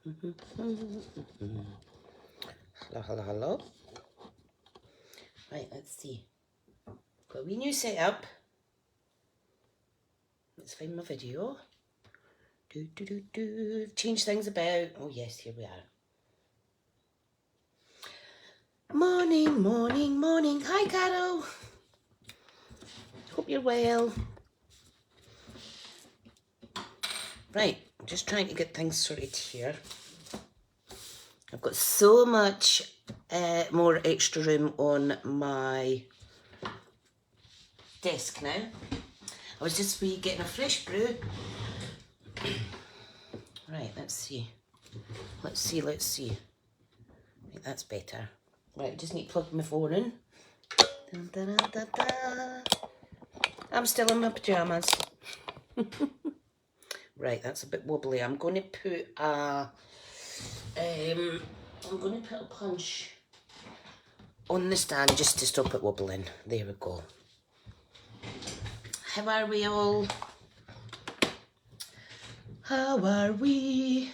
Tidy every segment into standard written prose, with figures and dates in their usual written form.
Hello, hello, hello. Right, let's see. Got a wee new setup. Let's find my video. Change things about. Oh yes, here we are. Morning, morning, morning. Hi, Carol. Hope you're well. Right, I'm just trying to get things sorted here. I've got so much more extra room on my desk now. I was just getting a fresh brew. Right, let's see. Let's see. Right, that's better. Right, I just need to plug my phone in. Dun, dun, dun, dun, dun. I'm still in my pyjamas. Right, that's a bit wobbly. I'm going to put a punch on the stand just to stop it wobbling. There we go. How are we all? How are we?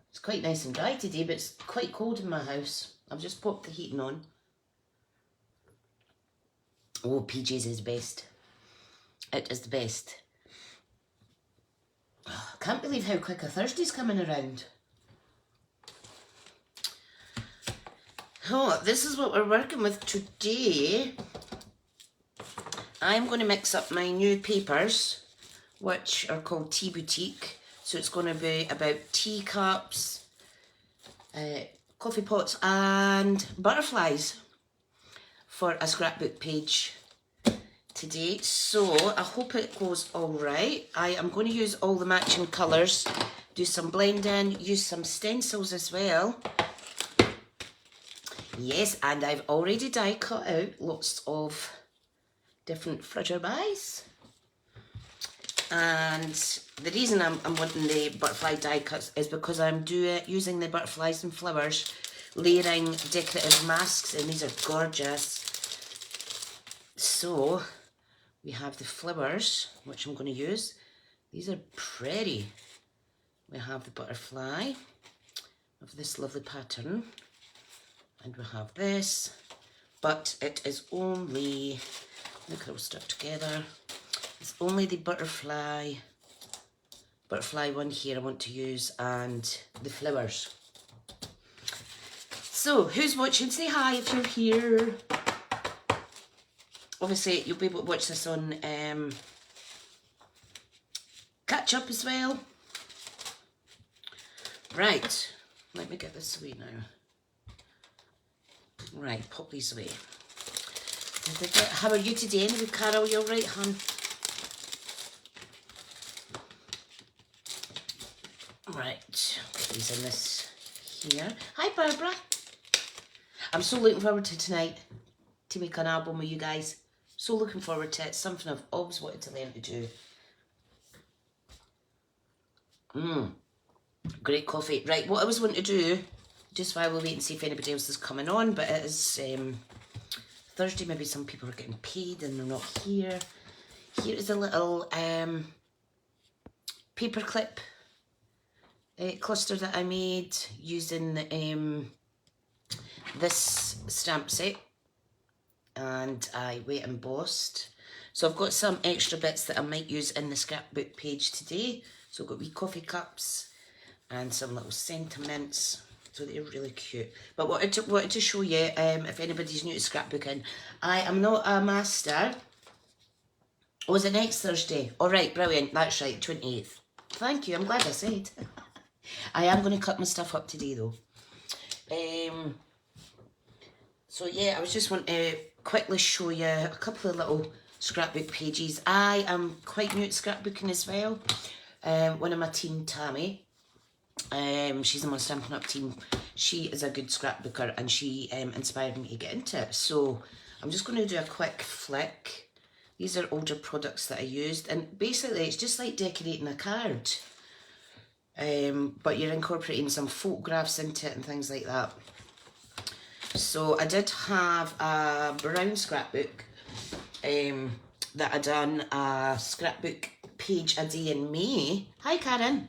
It's quite nice and dry today, but it's quite cold in my house. I've just popped the heating on. Oh, PJs is best. It is the best. Oh, I can't believe how quick a Thursday's coming around. Oh, this is what we're working with today. I'm going to mix up my new papers, which are called Tea Boutique. So it's going to be about teacups, coffee pots and butterflies for a scrapbook page today. So I hope it goes all right. I am going to use all the matching colours, do some blending, use some stencils as well. Yes, and I've already die cut out lots of different flutterbys. And the reason I'm wanting the butterfly die cuts is because I'm using the butterflies and flowers, layering decorative masks, and these are gorgeous. So we have the flowers, which I'm going to use. These are pretty. We have the butterfly of this lovely pattern, and we have this, but it is only, look how it's stuck together. It's only the butterfly one here I want to use, and the flowers. So, who's watching? Say hi if you're here. Obviously, you'll be able to watch this on catch up as well. Right, let me get this away now. Right, pop these away. How are you today anyway, Carol? You alright, hon? Right, put these in this here. Hi, Barbara. I'm so looking forward to tonight to make an album with you guys. So looking forward to it. Something I've always wanted to learn to do. Great coffee. Right, what I was wanting to do, just while we wait and see if anybody else is coming on, but it is Thursday, maybe some people are getting paid and they're not here. Here is a little paperclip cluster that I made using this stamp set, and I weight embossed. So I've got some extra bits that I might use in the scrapbook page today. So I've got wee coffee cups and some little sentiments. So they're really cute. But wanted to show you, if anybody's new to scrapbooking, I am not a master. Oh, is it next Thursday? All right, brilliant. That's right, 28th. Thank you, I'm glad I said. I am going to cut my stuff up today though. So yeah, I was just wanting to quickly show you a couple of little scrapbook pages. I am quite new to scrapbooking as well. One of my team, Tammy, she's in my Stampin' Up team. She is a good scrapbooker and she inspired me to get into it. So I'm just going to do a quick flick. These are older products that I used, and basically it's just like decorating a card. But you're incorporating some photographs into it and things like that. So I did have a brown scrapbook that I done a scrapbook page a day in May. Hi Karen.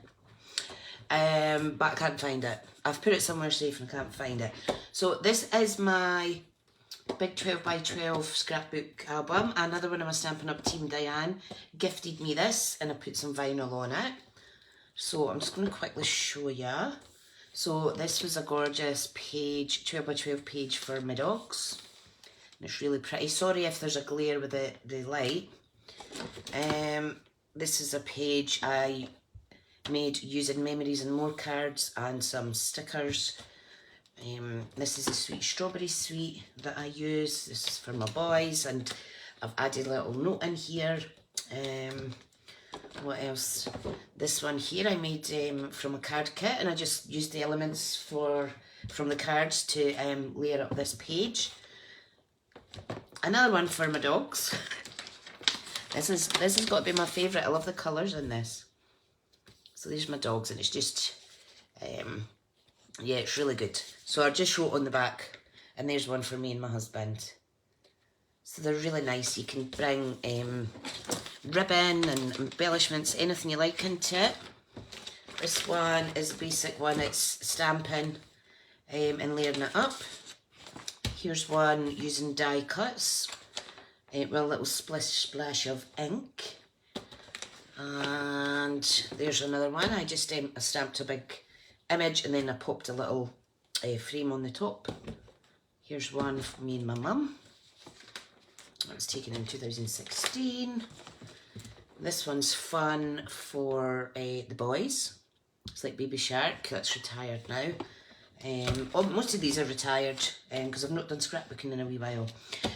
but I can't find it. I've put it somewhere safe and I can't find it. So this is my big 12 by 12 scrapbook album. Another one of my Stampin' Up! Team, Diane, gifted me this and I put some vinyl on it. So I'm just going to quickly show you. So this was a gorgeous page, 12 by 12 page for my dogs. And it's really pretty. Sorry if there's a glare with the light. This is a page I made using Memories and More cards and some stickers. This is a sweet strawberry sweet that I use. This is for my boys, and I've added a little note in here. What else? This one here I made from a card kit, and I just used the elements from the cards to layer up this page. Another one for my dogs. This has got to be my favourite. I love the colours in this. So there's my dogs, and it's just, yeah, it's really good. So I just wrote on the back, and there's one for me and my husband. So they're really nice. You can bring ribbon and embellishments, anything you like into it. This one is a basic one. It's stamping and layering it up. Here's one using die cuts with a little splash of ink. And there's another one. I just stamped a big image and then I popped a little frame on the top. Here's one for me and my mum. That was taken in 2016. This one's fun for the boys. It's like Baby Shark. That's retired now. Most of these are retired because I've not done scrapbooking in a wee while.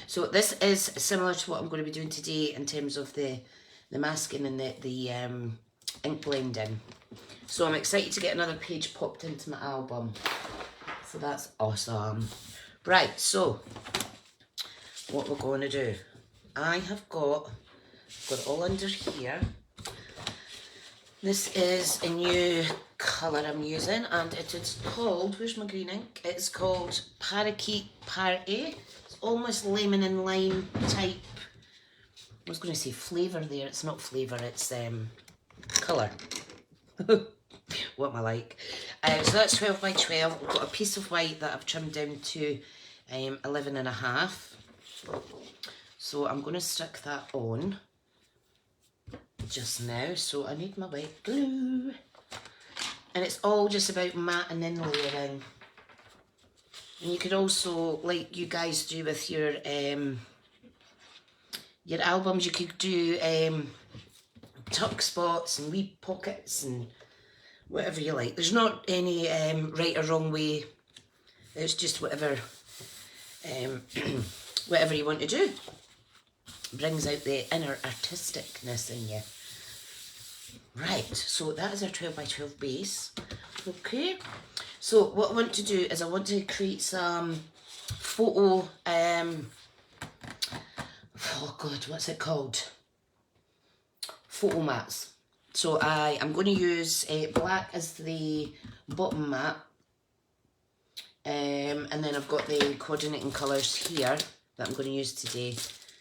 So this is similar to what I'm going to be doing today in terms of the masking and the ink blending. So I'm excited to get another page popped into my album. So that's awesome. Right, so what we're going to do. I have got it all under here. This is a new colour I'm using, and it is called, where's my green ink? It's called Parakeet Party. It's almost lemon and lime type. I was going to say flavour there. It's not flavour, it's colour. What am I like? So that's 12 by 12. I've got a piece of white that I've trimmed down to 11.5. So I'm going to stick that on just now. So I need my white glue. And it's all just about matting and layering. And you could also, like you guys do with your albums, you could do tuck spots and wee pockets and whatever you like. There's not any right or wrong way. It's just whatever whatever you want to do. Brings out the inner artisticness in you. Right, so that is our 12 by 12 base. Okay, so what I want to do is I want to create some photo, oh god, what's it called? Photo mats. So I am going to use black as the bottom mat. And then I've got the coordinating colours here that I'm going to use today.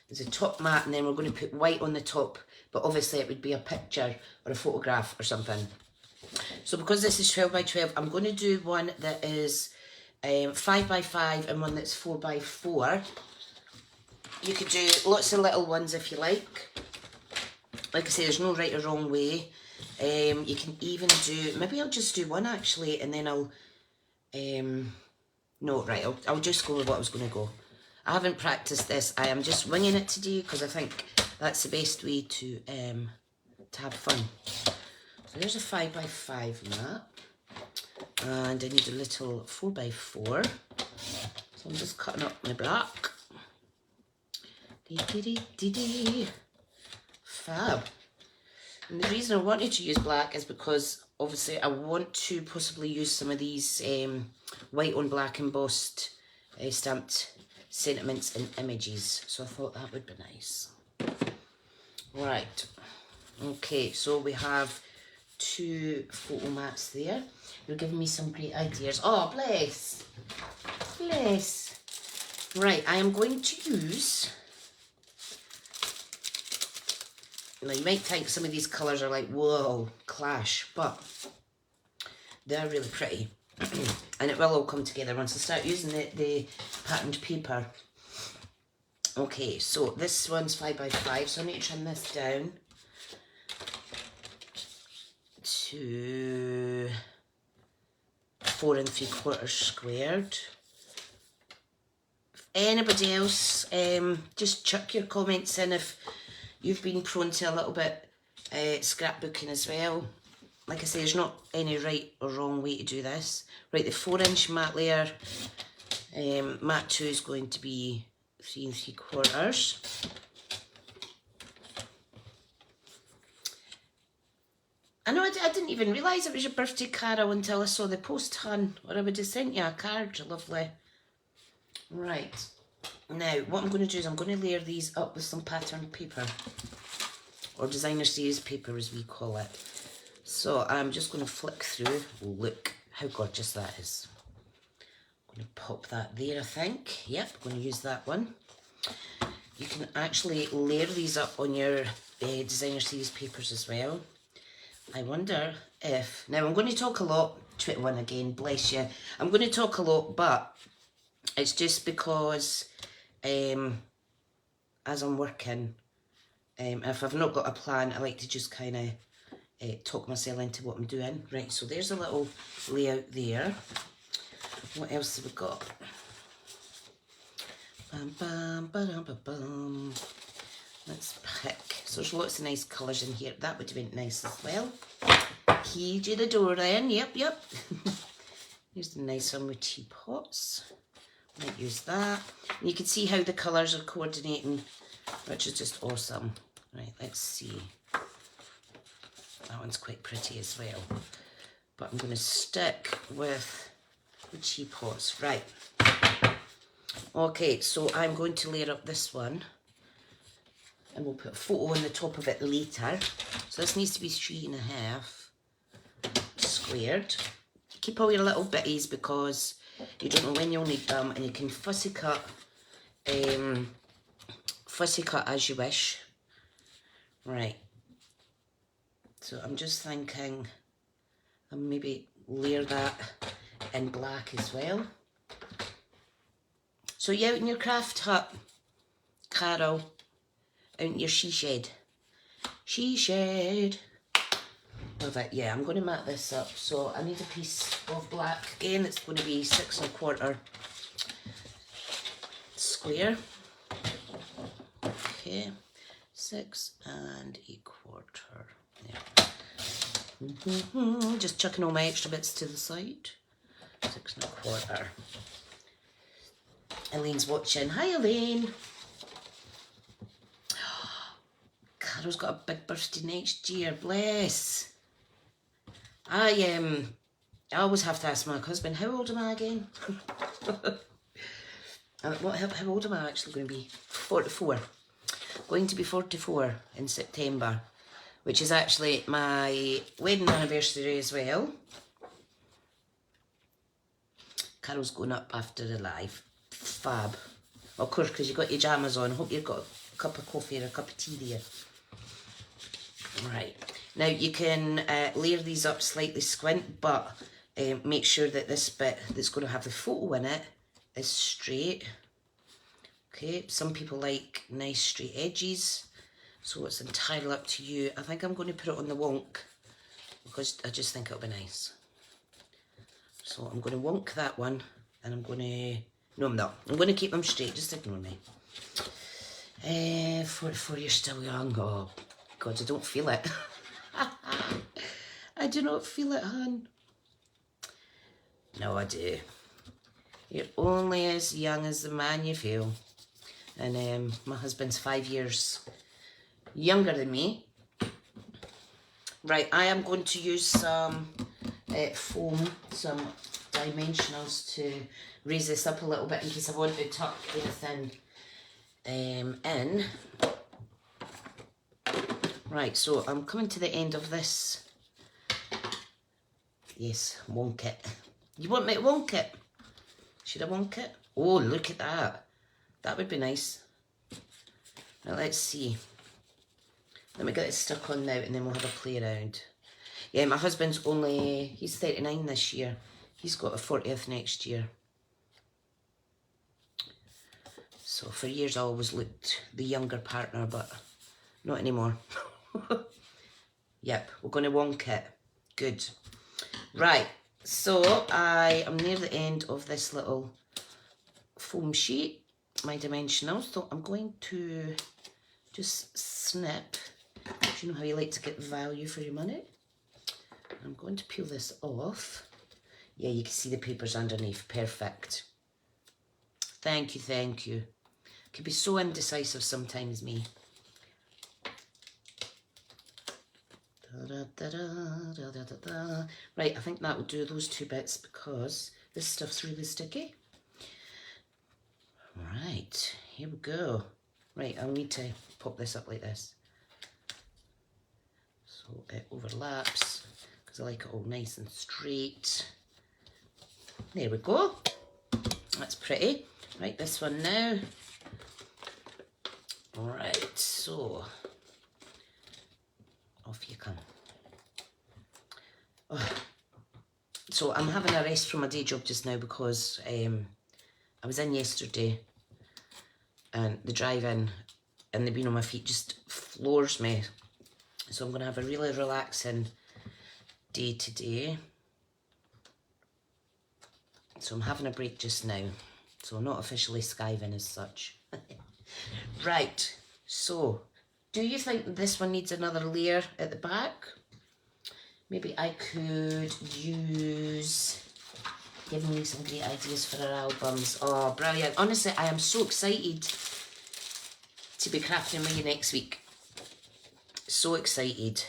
There's a top mat, and then we're going to put white on the top, but obviously it would be a picture or a photograph or something. So because this is 12 by 12, I'm going to do one that is 5 by 5 and one that's 4 by 4. You could do lots of little ones if you like. Like I say, there's no right or wrong way. You can even do, maybe I'll just do one actually, and then I'll, no, right, I'll just go with what I was going to go. I haven't practiced this. I am just winging it today because I think that's the best way to have fun. So there's a 5 by 5 mat, and I need a little 4 by 4. So I'm just cutting up my black. Fab. And the reason I wanted to use black is because obviously I want to possibly use some of these white on black embossed stamped sentiments and images, so I thought that would be nice. Right, okay, so we have 2 photo mats there. You're giving me some great ideas. Oh, bless, bless. Right, I am going to use, now you might think some of these colours are like, whoa, clash, but They're really pretty. And it will all come together once I start using the patterned paper. Okay, so this one's 5x5, so I need to trim this down to 4 3/4 squared. If anybody else, just chuck your comments in if you've been prone to a little bit scrapbooking as well. Like I say, there's not any right or wrong way to do this. Right, the 4-inch mat layer, mat 2 is going to be 3 3/4. I know I didn't even realise it was your birthday, Carol, until I saw the post, hun. Or I would have sent you a card, lovely. Right, now what I'm going to do is I'm going to layer these up with some patterned paper. Or designer series paper as we call it. So I'm just going to flick through. Look how gorgeous that is. I'm going to pop that there, I think. Yep, I'm going to use that one. You can actually layer these up on your designer series papers as well. I wonder if... Now I'm going to talk a lot. 21 again, bless you. I'm going to talk a lot, but it's just because as I'm working, if I've not got a plan, I like to just kind of talk myself into what I'm doing. Right, so there's a little layout there. What else have we got? Bam, bam, ba-dum, ba-bum. Let's pick. So there's lots of nice colours in here. That would have been nice as well. Key to the door then. Yep. Here's the nice one with teapots. Might use that. And you can see how the colours are coordinating, which is just awesome. Right, let's see. That one's quite pretty as well. But I'm going to stick with the teapots. Right. Okay, so I'm going to layer up this one. And we'll put a photo on the top of it later. So this needs to be 3.5 squared. Keep all your little bitties because you don't know when you'll need them, and you can fussy cut as you wish. Right. So I'm just thinking I'll maybe layer that in black as well. So you out in your craft hut, Carol, out in your she shed. She shed. Love it. Yeah, I'm going to mat this up. So I need a piece of black. Again, it's going to be 6 1/4 square. Okay, 6 1/4. There. Just chucking all my extra bits to the side. 6 1/4. Elaine's watching. Hi, Elaine. Carol's got a big birthday next year. Bless. I always have to ask my husband, how old am I again? How old am I actually going to be? 44. Going to be 44 in September, which is actually my wedding anniversary as well. Carol's going up after the live. Fab. Of course, because you've got your jammers on. I hope you've got a cup of coffee or a cup of tea there. Right. Now you can layer these up slightly squint, but make sure that this bit that's going to have the photo in it is straight. Okay, some people like nice straight edges, so it's entirely up to you. I think I'm going to put it on the wonk because I just think it'll be nice. So I'm going to wonk that one, and I'm going to... No, I'm not. I'm going to keep them straight. Just ignore me. 44, you're still young. Oh, God, I don't feel it. I do not feel it, hon. No, I do. You're only as young as the man you feel. And my husband's 5 years younger than me. Right, I am going to use some foam, some dimensionals to raise this up a little bit in case I want to tuck anything in. Right, so I'm coming to the end of this. Yes, wonk it. You want me to wonk it? Should I wonk it? Oh, look at that. That would be nice. Now let's see. Let me get it stuck on now and then we'll have a play around. Yeah, my husband's he's 39 this year. He's got a 40th next year. So for years I always looked the younger partner, but not anymore. Yep, we're going to wonk it. Good. Right, so I am near the end of this little foam sheet, my dimensional. So I'm going to just snip. Do you know how you like to get value for your money? I'm going to peel this off. Yeah, you can see the papers underneath. Perfect. Thank you, thank you. Can be so indecisive sometimes, me. Right, I think that will do those two bits because this stuff's really sticky. Right, here we go. Right, I'll need to pop this up like this so it overlaps because I like it all nice and straight. There we go. That's pretty. Right, this one now. Right, so off you come. Oh. So I'm having a rest from my day job just now because I was in yesterday and the drive-in and the being on my feet just floors me. So I'm going to have a really relaxing day today. So I'm having a break just now. So not officially skiving as such. Right, so do you think this one needs another layer at the back? Maybe I could use, giving me some great ideas for our albums. Oh, brilliant. Honestly, I am so excited to be crafting with you next week. So excited.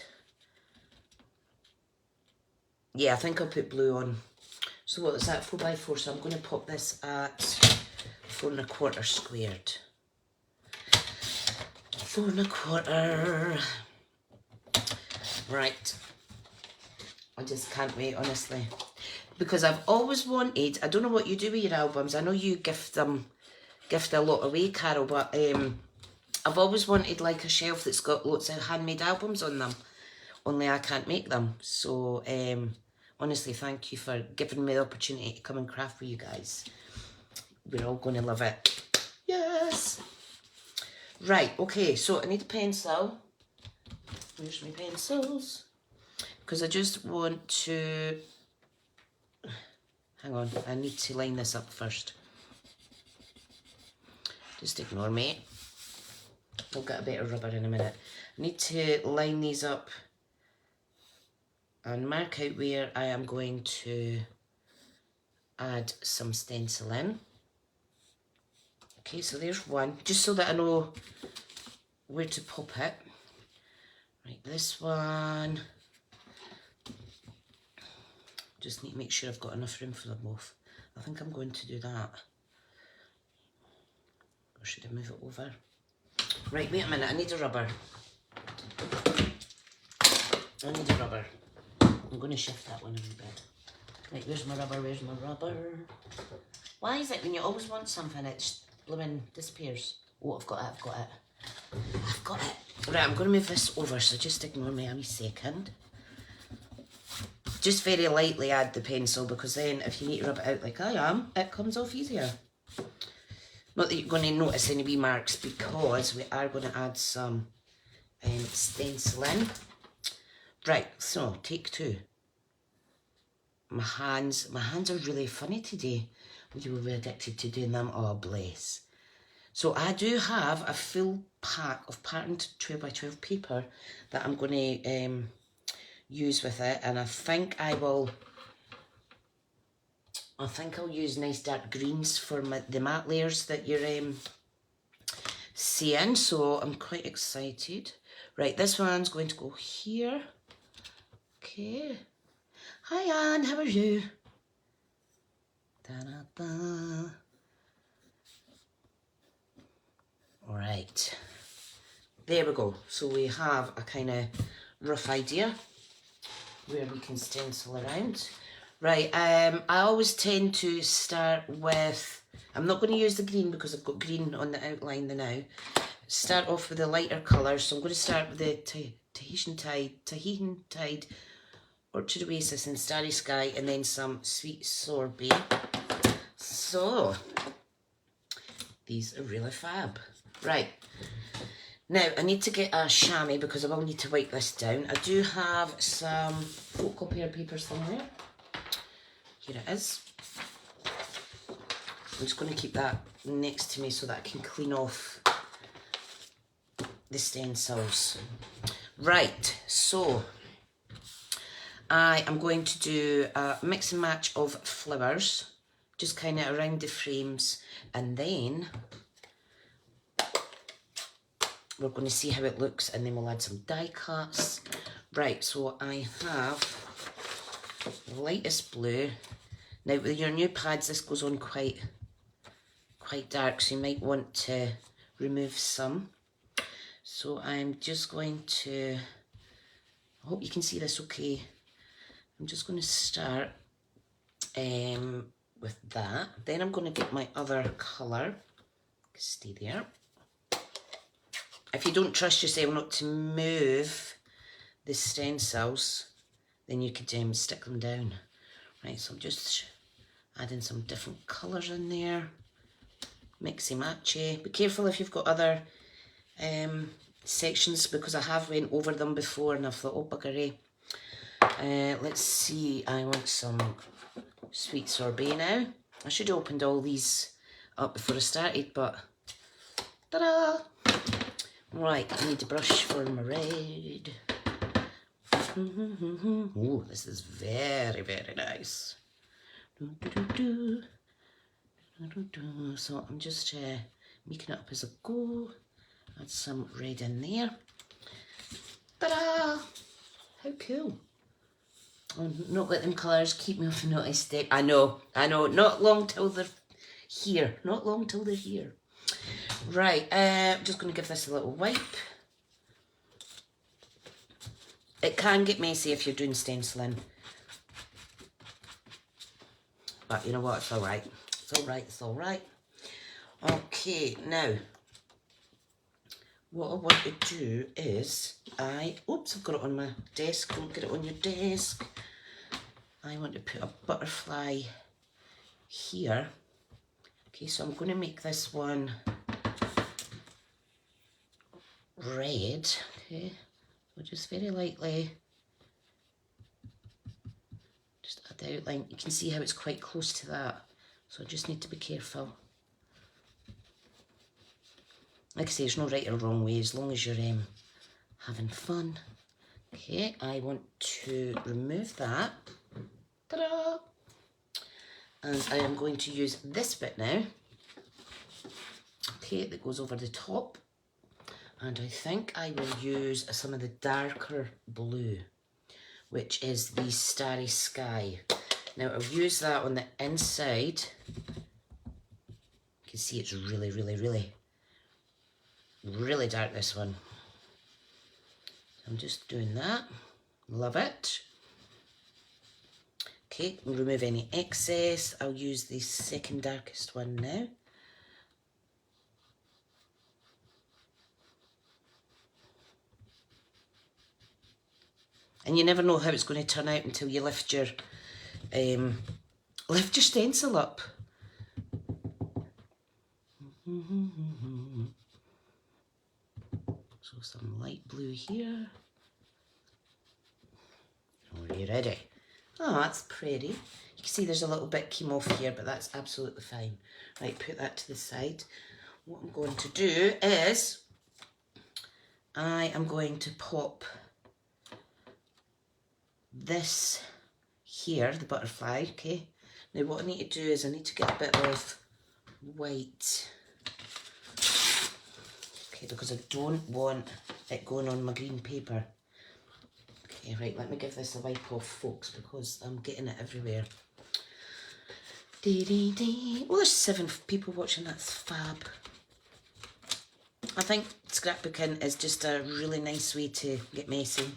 Yeah, I think I'll put blue on. So what is that, 4x4? So I'm going to pop this at 4 1/4 squared. 4 1/4. Right. I just can't wait, honestly. Because I've always wanted, I don't know what you do with your albums. I know you gift a lot away, Carol, but I've always wanted like a shelf that's got lots of handmade albums on them. Only I can't make them. So, honestly, thank you for giving me the opportunity to come and craft with you guys. We're all going to love it. Yes! Right, okay, so I need a pencil. Where's my pencils? Because I just want to... Hang on, I need to line this up first. Just ignore me. I'll get a bit of rubber in a minute. I need to line these up and mark out where I am going to add some stenciling. Okay, so there's one, just so that I know where to pop it. Right, this one. Just need to make sure I've got enough room for them both. I think I'm going to do that. Or should I move it over? Right, wait a minute, I need a rubber. I need a rubber. I'm going to shift that one a wee bit. Right, where's my rubber, where's my rubber? Why is it when you always want something, it just blooming disappears? Oh, I've got it, I've got it. I've got it. Right, I'm going to move this over, so just ignore me a wee second. Just very lightly add the pencil, because then if you need to rub it out like I am, it comes off easier. Not that you're going to notice any wee marks, because we are going to add some stenciling. Right, so take 2. My hands are really funny today. You will be addicted to doing them. Oh, bless. So I do have a full pack of patterned 12x12 paper that I'm going to use with it, and I think I'll use nice dark greens for the matte layers that you're seeing, so I'm quite excited. Right, this one's going to go here. Okay. Hi Anne, how are you? Da-da-da. Alright, there we go. So we have a kind of rough idea where we can stencil around. Right, I always tend to start with, I'm not going to use the green because I've got green on the outline now. Start off with the lighter colours, so I'm going to start with the Tahitian Tide Orchard Oasis and Starry Sky, and then some Sweet Sorbet. So, these are really fab. Right, now I need to get a chamois because I will need to wipe this down. I do have some photocopier paper somewhere. Here it is. I'm just going to keep that next to me so that I can clean off the stencils. Right, so I am going to do a mix and match of flowers, just kind of around the frames, and then we're going to see how it looks, and then we'll add some die cuts. Right, so I have the lightest blue. Now with your new pads, this goes on quite dark, so you might want to remove some. So I'm just going to, I hope you can see this okay. I'm just going to start with that. Then I'm going to get my other colour. Stay there. If you don't trust yourself not to move the stencils, then you could stick them down. Right, so I'm just adding some different colours in there. Mixy matchy. Be careful if you've got other sections, because I have went over them before and I've thought, oh buggery. Let's see, I want some Sweet Sorbet now. I should have opened all these up before I started, but ta-da! Right, I need a brush for my red. Oh, this is very, very nice. So I'm just making it up as I go. Add some red in there. Ta-da! How cool. Oh, not let them colours keep me off the naughty step. I know. Not long till they're here. Not long till they're here. Right, I'm just going to give this a little wipe. It can get messy if you're doing stenciling. But you know what, it's alright. It's alright. Okay, now, what I want to do is, oops, I've got it on my desk. Don't get it on your desk. I want to put a butterfly here. Okay, so I'm going to make this one red. Okay, so just very lightly, just add the outline. You can see how it's quite close to that, so I just need to be careful. Like I say, there's no right or wrong way as long as you're having fun. Okay, I want to remove that. Ta-da! And I am going to use this bit now. Okay, that goes over the top. And I think I will use some of the darker blue, which is the Starry Sky. Now I'll use that on the inside. You can see it's really, really, really, really dark, this one. I'm just doing that. Love it. Okay, remove any excess. I'll use the second darkest one now. And you never know how it's going to turn out until you lift your stencil up. So some light blue here. Are you ready? Oh, that's pretty. You can see there's a little bit came off here, but that's absolutely fine. Right, put that to the side. What I'm going to do is I am going to pop this here, the butterfly, okay? Now what I need to do is I need to get a bit of white. Okay, because I don't want it going on my green paper. Okay, right, let me give this a wipe off, folks, because I'm getting it everywhere. Well, there's 7 people watching, that's fab. I think scrapbooking is just a really nice way to get messy.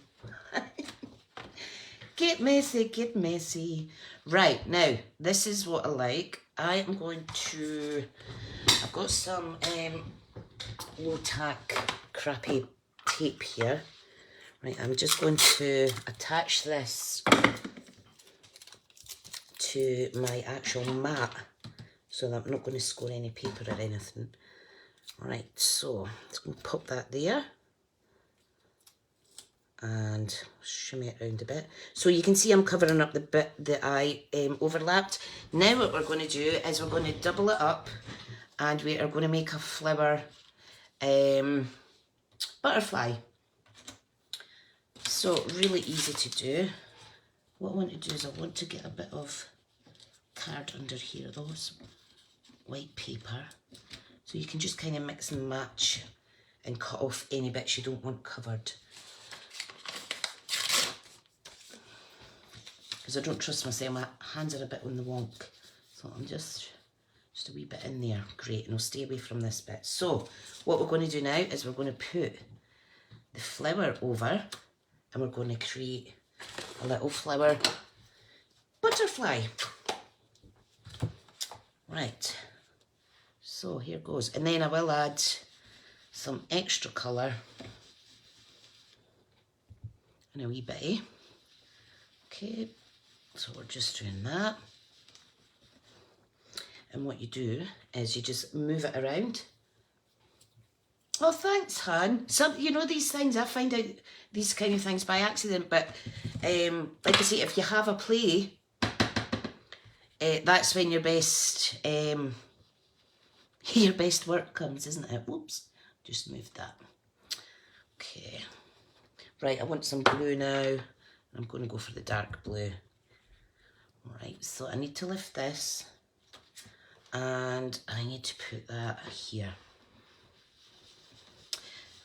Get messy, get messy. Right, now, this is what I like. I am going to, I've got some low tack crappy tape here. Right, I'm just going to attach this to my actual mat so that I'm not going to score any paper or anything. Right, so just going to pop that there and shimmy it around a bit. So you can see I'm covering up the bit that I overlapped. Now what we're going to do is we're going to double it up and we are going to make a flower butterfly. So really easy to do. What I want to do is I want to get a bit of card under here, those white paper. So you can just kind of mix and match and cut off any bits you don't want covered. Because I don't trust myself, my hands are a bit on the wonk. So I'm just a wee bit in there. Great, and I'll stay away from this bit. So what we're going to do now is we're going to put the flower over and we're going to create a little flower butterfly. Right, so here goes. And then I will add some extra colour and a wee bit. Okay, so we're just doing that. And what you do is you just move it around. Oh, thanks, hon. You know, these things, I find out these kind of things by accident, but like I say, if you have a play, that's when your best work comes, isn't it? Whoops, just moved that. Okay. Right, I want some blue now. I'm going to go for the dark blue. Right, so I need to lift this and I need to put that here.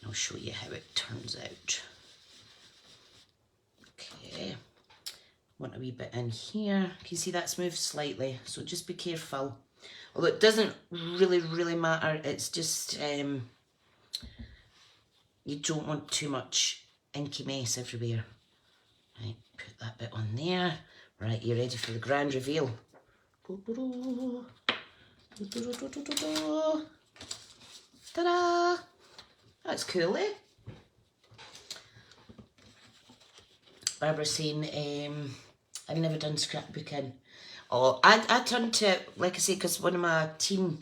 I'll show you how it turns out. Okay, want a wee bit in here. Can you see that's moved slightly? So just be careful. Although it doesn't really matter. It's just you don't want too much inky mess everywhere. Right, put that bit on there. Right, you're ready for the grand reveal. Ta-da! That's cool, eh? Barbara's saying, I've never done scrapbooking. Oh, I turned to, like I say, because one of my team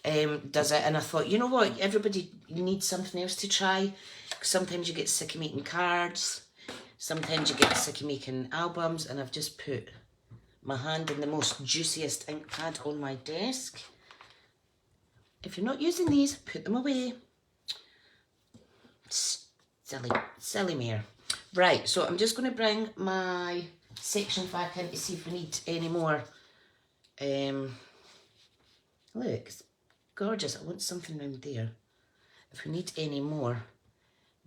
does it, and I thought, you know what, everybody needs something else to try. Sometimes you get sick of making cards, sometimes you get sick of making albums, and I've just put my hand in the most juiciest ink pad on my desk. If you're not using these, put them away. Silly mare. Right, so I'm just going to bring my section back in to see if we need any more. Look, it's gorgeous. I want something around there. If we need any more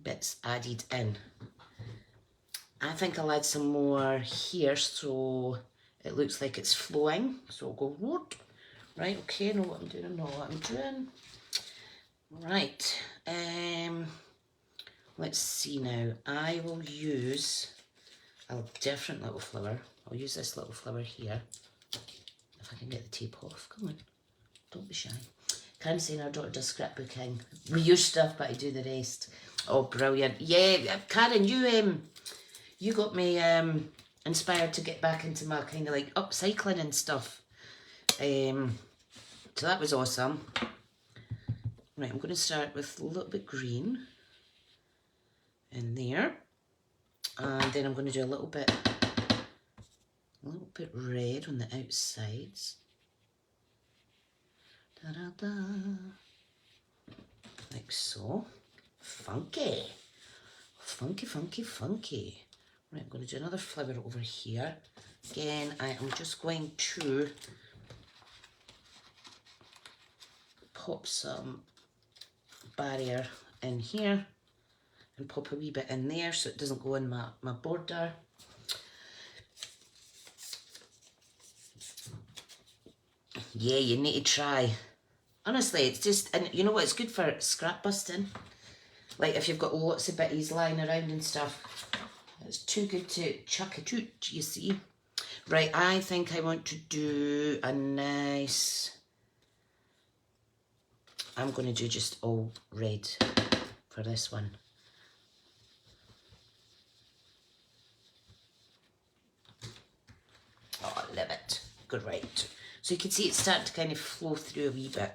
bits added in. I think I'll add some more here so it looks like it's flowing. So I'll go, whoop. Right, okay, I know what I'm doing, I know what I'm doing. Right, let's see now. I will use a different little flower. I'll use this little flower here. If I can get the tape off. Come on, don't be shy. Karen's saying our daughter does scrapbooking. We use stuff, but I do the rest. Oh, brilliant. Yeah, Karen, you got me inspired to get back into my kind of like upcycling and stuff. So that was awesome. Right, I'm going to start with a little bit green in there, and then I'm going to do a little bit red on the outsides. Da da da, like so. Funky, funky, funky, funky. Right, I'm going to do another flower over here. Again, I am just going to pop some barrier in here and pop a wee bit in there so it doesn't go in my border. Yeah, you need to try. Honestly, it's just, and you know what, it's good for scrap busting. Like if you've got lots of bitties lying around and stuff, it's too good to chuck it out, you see. Right, I think I want to do a nice, I'm going to do just all red for this one. love it. Great. So you can see it's starting to kind of flow through a wee bit.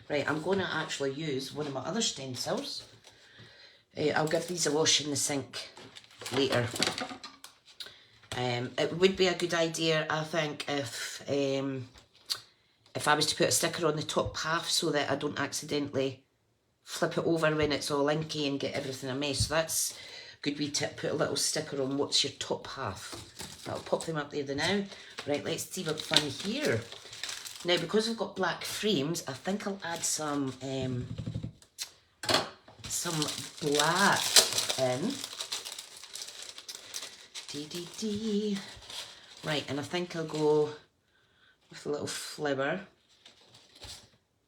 Right, I'm going to actually use one of my other stencils. I'll give these a wash in the sink later. It would be a good idea, I think, if I was to put a sticker on the top half so that I don't accidentally flip it over when it's all inky and get everything a mess. So that's a good wee tip, put a little sticker on what's your top half. I'll pop them up there now. Right, let's see what's fun here. Now, because I've got black frames, I think I'll add some black in. Right, and I think I'll go with a little flower.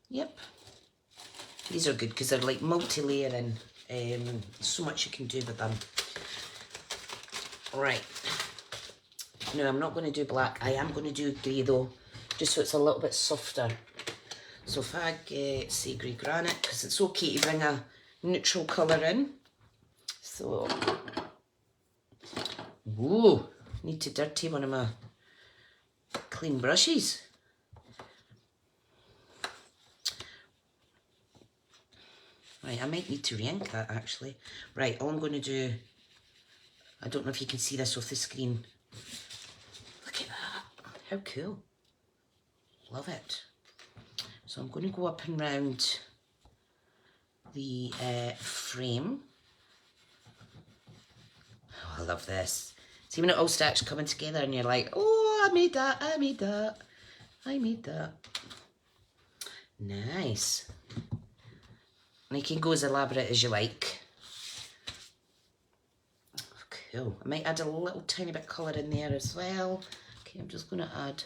Yep. These are good because they're like multi-layering. So much you can do with them. Right. No, I'm not going to do black. I am going to do grey though, just so it's a little bit softer. So if I get, say, grey granite, because it's okay to bring a neutral colour in. So, whoa, need to dirty one of my clean brushes. Right, I might need to re-ink that actually. Right, all I'm going to do, I don't know if you can see this off the screen. Look at that, how cool. Love it. So I'm going to go up and round the frame. Oh, I love this. See when it all starts coming together and you're like, oh, I made that, I made that, I made that. Nice. And you can go as elaborate as you like. Cool. I might add a little tiny bit of colour in there as well. Okay, I'm just going to add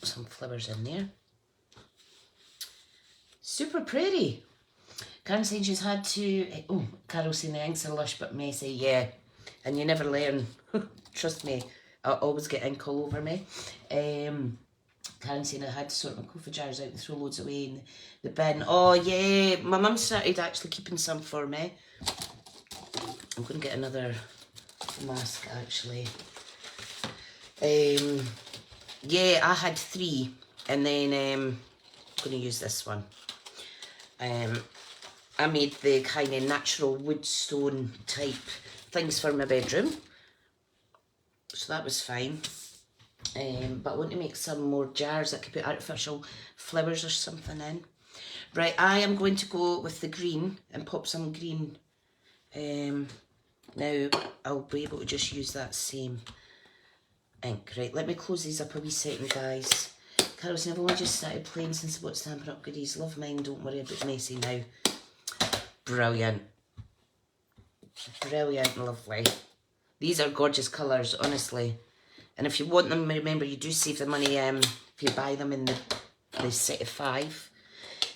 some flowers in there. Super pretty. Karen saying she's had to... Oh, Carol saying the inks are lush but messy. Yeah, and you never learn. Trust me, I always get ink all over me. Karen saying I had to sort my coffee jars out and throw loads away in the bin. Oh yeah, my mum started actually keeping some for me. I'm going to get another mask actually. Yeah, I had 3 and then I'm going to use this one. I made the kind of natural wood stone type things for my bedroom. So that was fine. But I want to make some more jars that could put artificial flowers or something in. Right, I am going to go with the green and pop some green. Now I'll be able to just use that same ink. Right, let me close these up a wee second, guys. Carol's I've only just started playing since I bought Stampin' Up goodies. Love mine, don't worry about messy now. Brilliant. Brilliant, lovely. These are gorgeous colours, honestly. And if you want them, remember you do save the money if you buy them in the set of 5.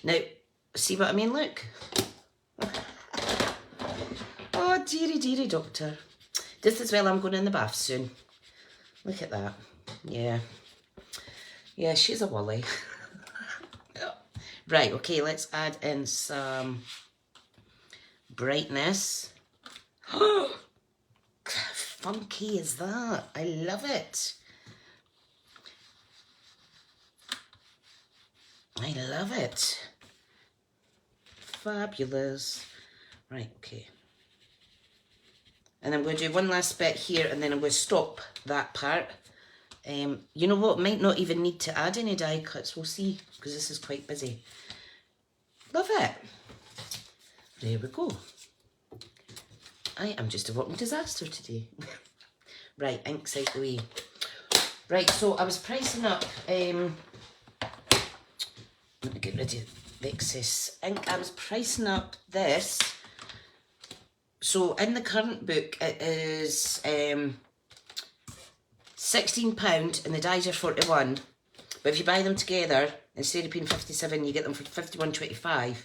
Now, see what I mean? Look. Oh, dearie, dearie doctor. Just as well I'm going in the bath soon. Look at that. Yeah. Yeah, she's a wally. Right, okay, let's add in some brightness. Funky is that? I love it. I love it. Fabulous. Right, okay. And I'm going to do one last bit here and then I'm going to stop that part. You know what, might not even need to add any die cuts, we'll see, because this is quite busy. Love it. There we go. I am just a walking disaster today. Right, ink's out the way. Right, so I was pricing up, let me get rid of the excess ink. I was pricing up this. So in the current book it is £16 and the dies are 41. But if you buy them together, instead of paying 57, you get them for 51.25.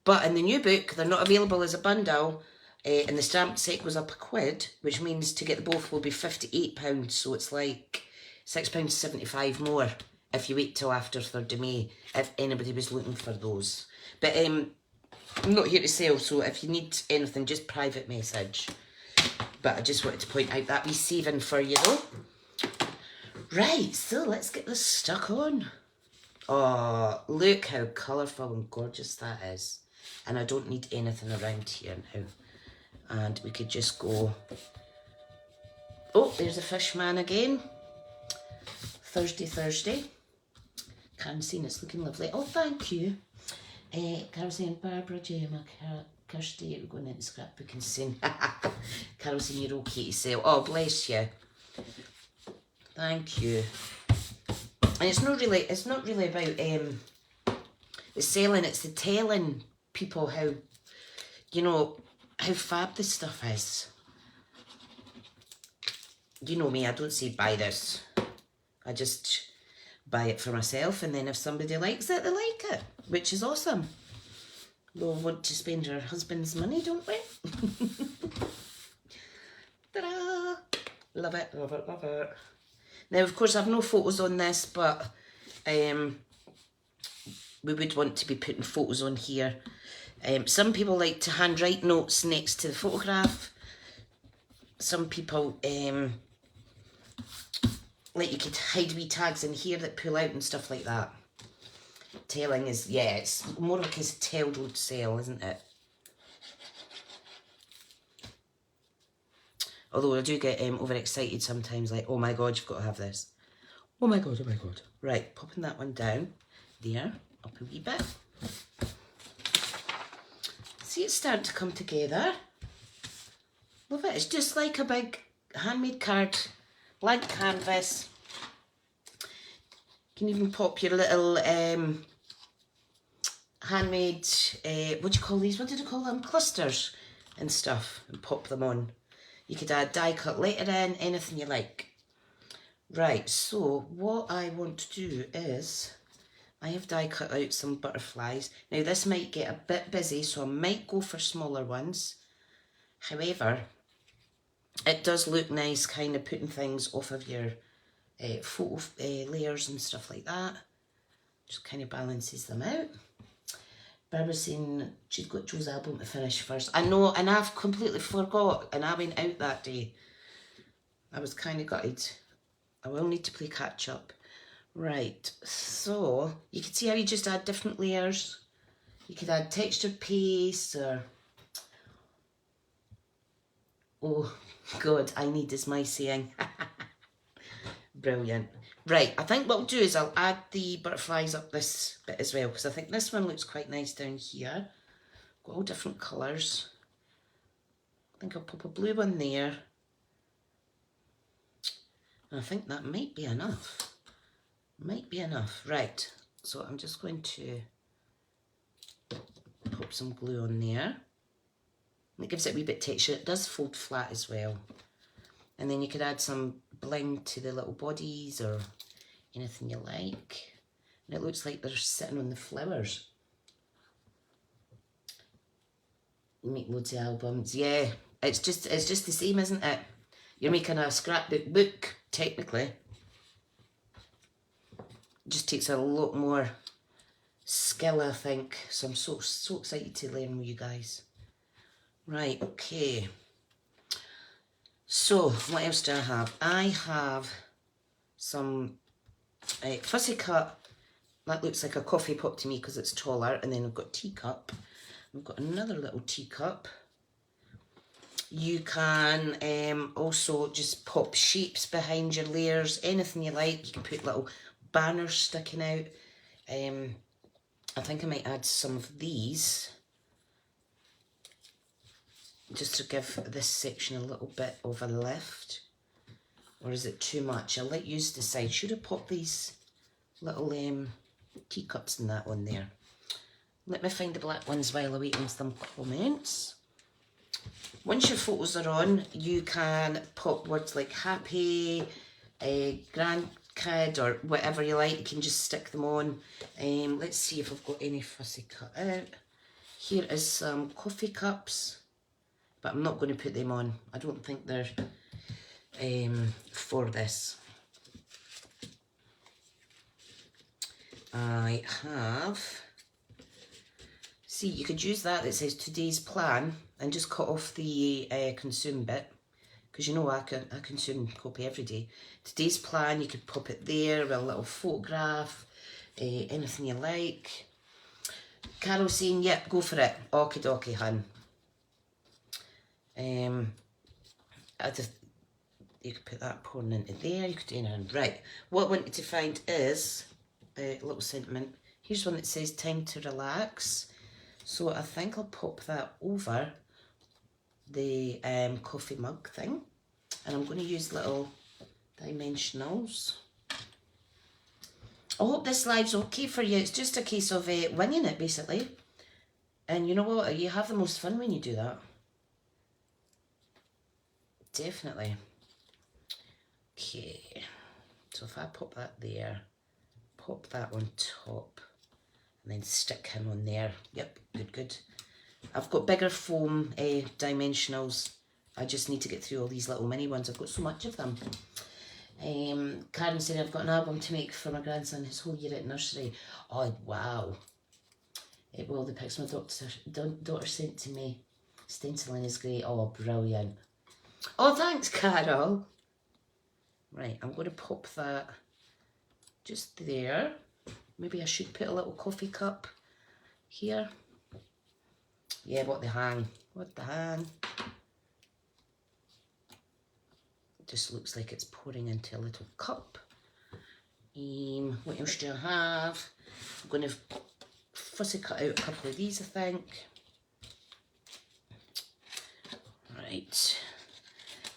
But in the new book, they're not available as a bundle. And the stamp set goes up £1, which means to get the both will be £58. So it's like £6.75 more if you wait till after 3rd of May, if anybody was looking for those. But I'm not here to sell, so if you need anything, just private message. But I just wanted to point out that wee saving for you though. Right, so let's get this stuck on. Oh, look how colourful and gorgeous that is. And I don't need anything around here now. And we could just go... Oh, there's a fish man again. Thursday. Francine, it's looking lovely. Oh, thank you. Carol saying, Barbara, Gemma, Kirsty, we're going into scrapbooking soon. Carol saying you're okay to sell. Oh, bless you. Thank you. And it's not really about the selling, it's the telling people how, you know, how fab this stuff is. You know me, I don't say buy this. I just buy it for myself, and then if somebody likes it, they like it, which is awesome. We all want to spend our husband's money, don't we? Ta-da! Love it, love it, love it. Now, of course, I've no photos on this, but we would want to be putting photos on here. Some people like to handwrite notes next to the photograph. Some people, like you could hide wee tags in here that pull out and stuff like that. Telling is, yeah, it's more like a tell, don't sell, isn't it? Although I do get overexcited sometimes, like, oh my God, you've got to have this. Oh my God, oh my God. Right, popping that one down there, up a wee bit. See, it's starting to come together. Love it. It's just like a big handmade card, blank canvas. You can even pop your little handmade, what do you call these? What did I call them? Clusters and stuff, and pop them on. You could add die cut later in, anything you like. Right, so what I want to do is, I have die cut out some butterflies. Now this might get a bit busy, so I might go for smaller ones. However, it does look nice kind of putting things off of your photo layers and stuff like that. Just kind of balances them out. Barbara's saying she's got Joe's album to finish first. I know, and I've completely forgot, and I went out that day. I was kind of gutted. I will need to play catch up. Right, so you can see how you just add different layers. You could add textured paste or... Oh God, I need this my saying. Brilliant. Right, I think what I'll do is I'll add the butterflies up this bit as well, because I think this one looks quite nice down here. Got all different colours. I think I'll pop a blue one there. And I think that might be enough. Might be enough. Right, so I'm just going to pop some glue on there. And it gives it a wee bit of texture. It does fold flat as well. And then you could add some bling to the little bodies or anything you like. And it looks like they're sitting on the flowers. You make loads of albums. Yeah, it's just the same, isn't it? You're making a scrapbook book, technically. It just takes a lot more skill, I think. So I'm so excited to learn with you guys. Right, okay. So, what else do I have? I have some fussy cut. That looks like a coffee pot to me because it's taller. And then I've got teacup. I've got another little teacup. You can also just pop shapes behind your layers. Anything you like. You can put little banners sticking out. I think I might add some of these, just to give this section a little bit of a lift. Or is it too much? I'll let you decide. Should I pop these little teacups and that on there? Let me find the black ones while I wait on some comments. Once your photos are on, you can pop words like happy, grandkid, or whatever you like. You can just stick them on. Let's see if I've got any fussy cut out. Here is some coffee cups. But I'm not going to put them on. I don't think they're for this. I have... See, you could use that says today's plan and just cut off the consume bit, because you know I consume copy every day. Today's plan, you could pop it there with a little photograph, anything you like. Carol saying, yep, go for it. Okie dokie, hun. You could put that pouring into there, you could do anything. Right, what I wanted to find is a little sentiment. Here's one that says time to relax. So I think I'll pop that over the coffee mug thing. And I'm going to use little dimensionals. I hope this live's okay for you. It's just a case of winging it, basically. And you know what? You have the most fun when you do that. Definitely. Okay. So if I pop that there, pop that on top, and then stick him on there. Yep, good, good. I've got bigger foam dimensionals. I just need to get through all these little mini ones. I've got so much of them. Karen said I've got an album to make for my grandson his whole year at nursery. Oh, wow. Well, the pics my daughter sent to me. Stenciling is great. Oh, brilliant. Oh, thanks, Carol. Right, I'm going to pop that just there. Maybe I should put a little coffee cup here. Yeah, what the hang? What the hang? It just looks like it's pouring into a little cup. What else do I have? I'm going to fussy cut out a couple of these, I think. Right.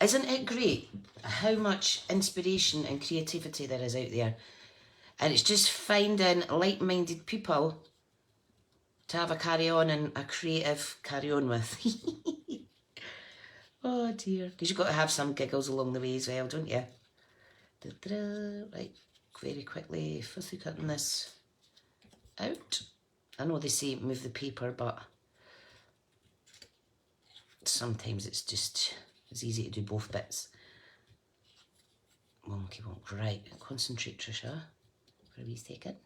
Isn't it great how much inspiration and creativity there is out there? And it's just finding like-minded people to have a carry on and a creative carry on with. Oh dear. Because you've got to have some giggles along the way as well, don't you? Right, very quickly fussy cutting this out. I know they say move the paper, but sometimes it's easy to do both bits. Wonky wonk. Right, concentrate, Tricia, for a wee second.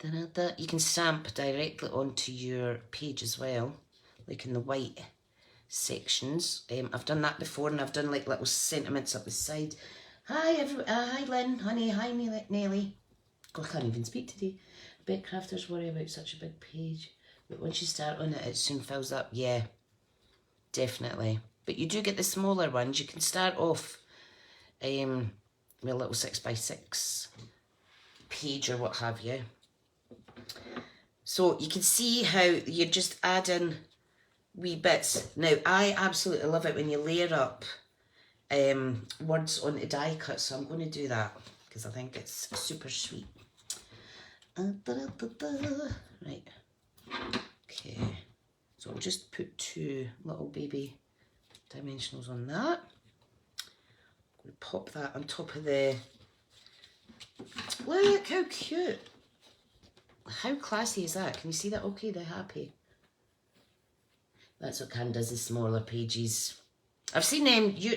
You can stamp directly onto your page as well, like in the white sections. I've done that before, and I've done like little sentiments up the side. Hi, hi Lynn, honey, hi Nelly. God, I can't even speak today. I bet crafters worry about such a big page, but once you start on it, it soon fills up. Yeah, definitely. But you do get the smaller ones. You can start off with a little 6x6 page or what have you. So you can see how you're just adding wee bits. Now, I absolutely love it when you layer up words onto die cut, so I'm going to do that because I think it's super sweet. Right. Okay. So I'll just put 2 little baby dimensionals on that. I'm going to pop that on top of the... Look how cute. How classy is that? Can you see that? Okay, they're happy. That's what Karen does, the smaller pages. I've seen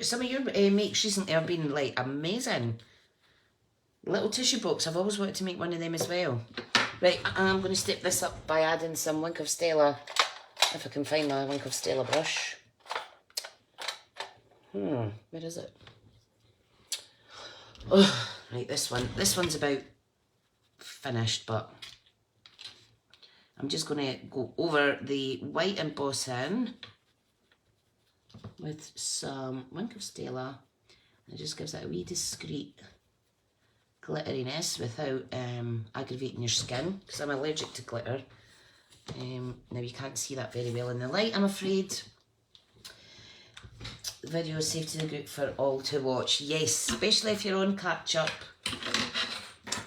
some of your makes recently have been like amazing. Little tissue box. I've always wanted to make one of them as well. Right, I'm going to step this up by adding some Wink of Stella, if I can find my Wink of Stella brush. Where is it? Oh, right, this one. This one's about finished, but I'm just going to go over the white embossing with some Wink of Stella. It just gives it a wee discreet glitteriness without aggravating your skin, because I'm allergic to glitter. Now you can't see that very well in the light, I'm afraid. The video is saved to the group for all to watch. Yes, especially if you're on catch up.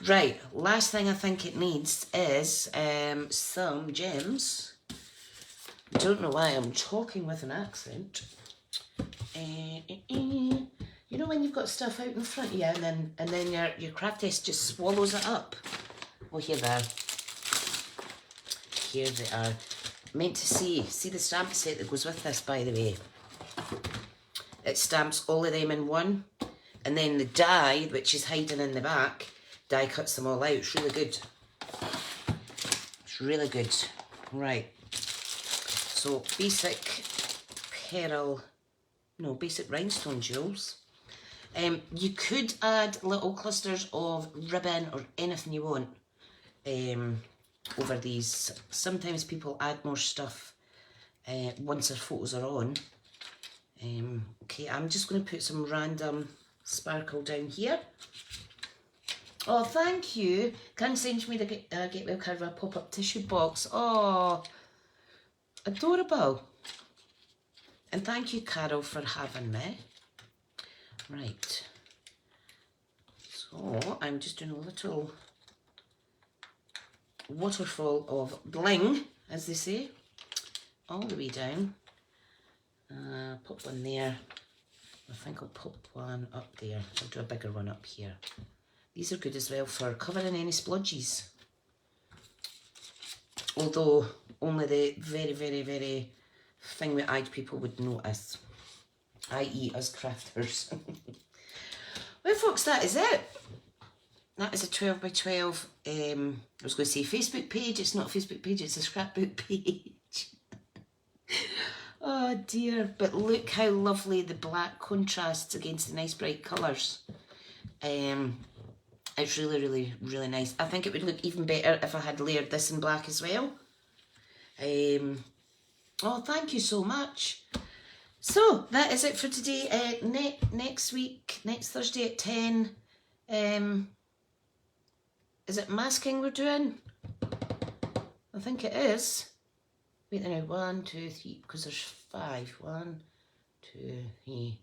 Right, last thing I think it needs is some gems. I don't know why I'm talking with an accent. You know when you've got stuff out in front of you and then your craft test just swallows it up? Well, here they are. Here they are. Meant to see the stamp set that goes with this, by the way. It stamps all of them in one. And then the die, which is hiding in the back, die cuts them all out. It's really good. It's really good. Right. So, basic pearl, no, basic rhinestone jewels. You could add little clusters of ribbon or anything you want over these. Sometimes people add more stuff once their photos are on. Okay, I'm just going to put some random sparkle down here. Oh, thank you. Can send me the Get Well Carver pop-up tissue box. Oh, adorable. And thank you, Carol, for having me. Right. So, I'm just doing a little waterfall of bling, as they say, all the way down. Pop one there. I think I'll pop one up there. I'll do a bigger one up here. These are good as well for covering any splodges. Although only the very, very, very thing with eyed people would notice, i.e. us crafters. Well, folks, that is it. That is a 12 by 12, I was going to say Facebook page. It's not a Facebook page, it's a scrapbook page. Oh dear, but look how lovely the black contrasts against the nice bright colours. It's really, really, really nice. I think it would look even better if I had layered this in black as well. Oh, thank you so much. So, that is it for today. Next week, next Thursday at 10, is it masking we're doing? I think it is. Wait a minute, 1, 2, 3, because there's 5. 1, 2, 3.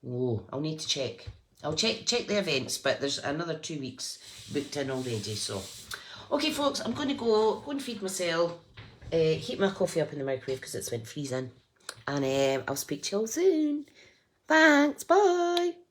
Whoa, I'll need to check. I'll check the events, but there's another 2 weeks booked in already, so. Okay, folks, I'm going to go and feed myself, heat my coffee up in the microwave because it's went freezing, and I'll speak to you all soon. Thanks, bye.